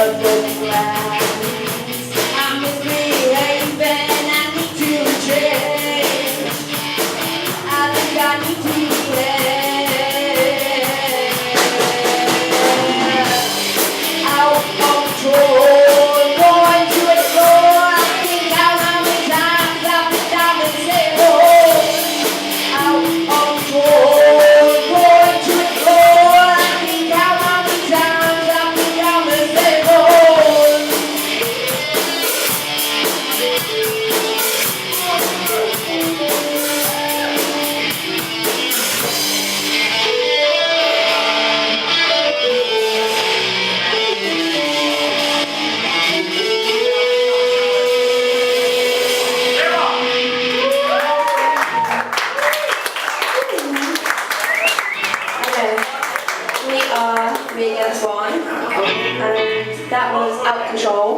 of broken glass. I'm misbehaving, I need to change. I think I need to behave. Out of control, going to explore. I think how many times I've been down the table. Out of control, going to explore. I think how many times I've been down the table. Okay, we are Vegan Swan, and that was Out of Control.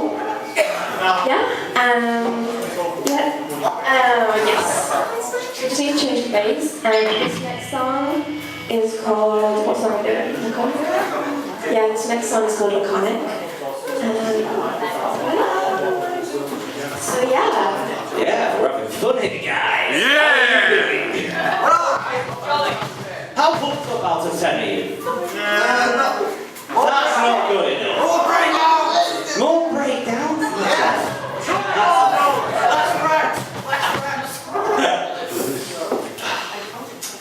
Yeah, yes. We just need to change the bass, and this next song is called, what song are we doing? Yeah, this next song is called Laconic. So yeah. Yeah, we're having fun here, guys. Yeah! How pumped up out of 10 are you? That's not good enough. More breakdown?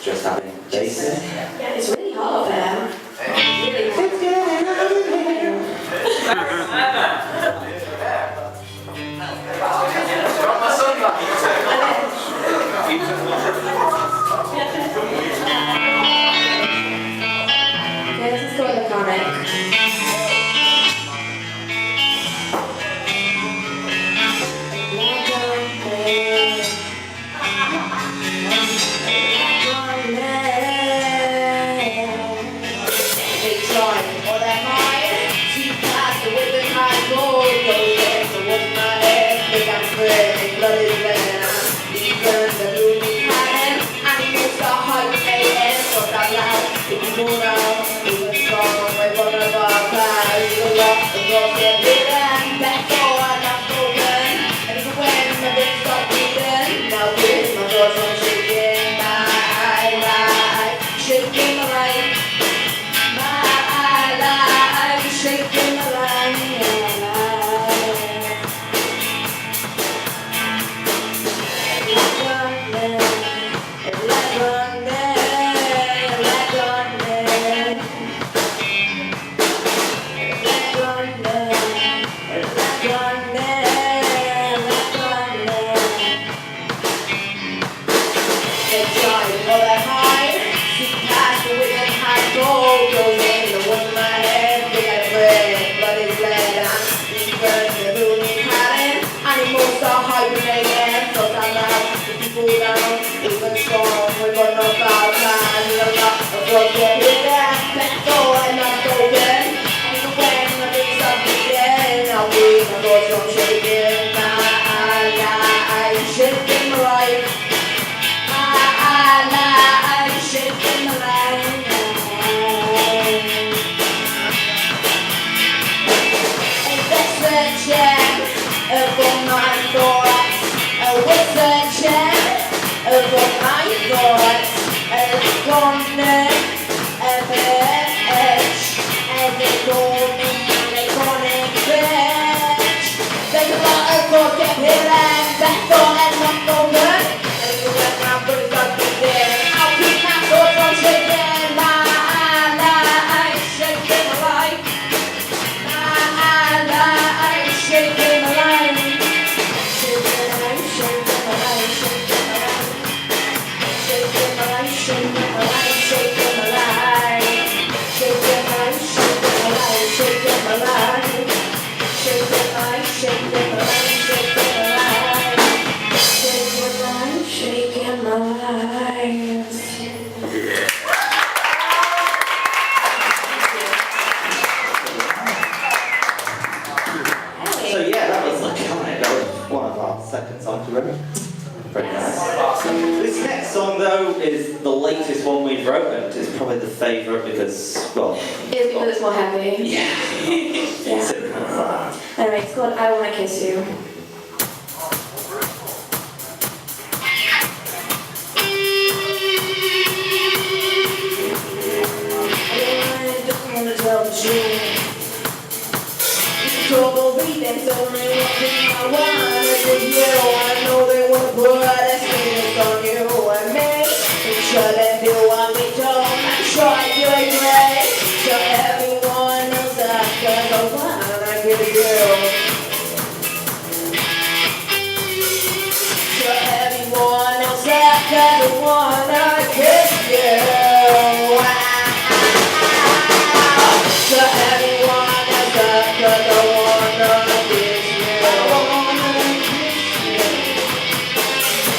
Just having basic. Yeah, it's really hot up there. Really. Okay, this is called Laconic. Very nice. This next song, though, is the latest one we've written. It's probably the favourite because, well... It's because it's more heavy. Yeah. Yeah. Alright, it's called I Wanna Kiss You. I don't wanna tell the truth. Probably that's only one thing I want with you. I know they wanna put a status on you and me. I'm sure they do want me to. I'm sure you're great. So everyone knows that 'cause I wanna kiss you. So everyone knows that 'cause I wanna kiss you. So everyone knows that 'cause I wanna kiss you.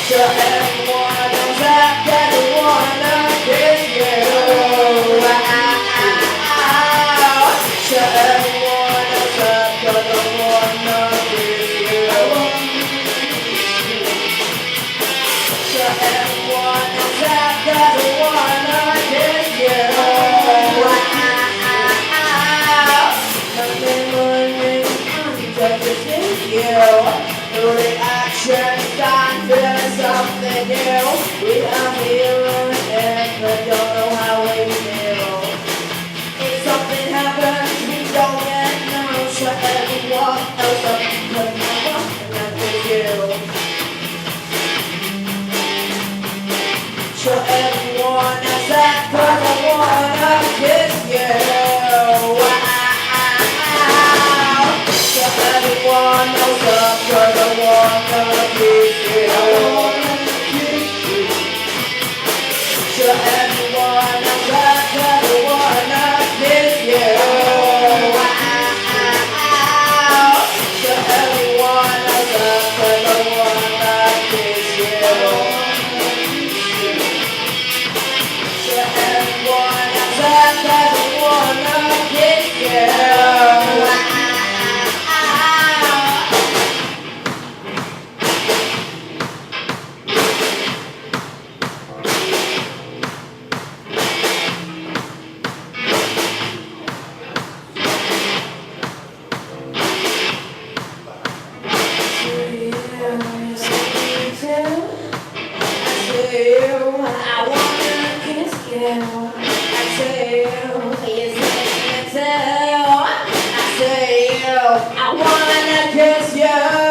So everyone knows that 'cause I wanna kiss you. So everyone knows that 'cause I wanna kiss you. So everyone knows that 'cause I wanna kiss you. Nothing running, I'm just with you. No reaction, start feeling something new. We are feeling it, but don't know how we feel. If something happens, we don't yet know. So everyone else up, but I wanna kiss you. So everyone else that 'cause I wanna kiss you. So everyone knows that 'cause I wanna kiss you. So everyone knows that 'cause I wanna kiss you. So everyone knows that 'cause I wanna kiss you. So everyone knows that 'cause I wanna kiss you. I wanna kiss you. I say you, you say me too. I say you, I wanna kiss you.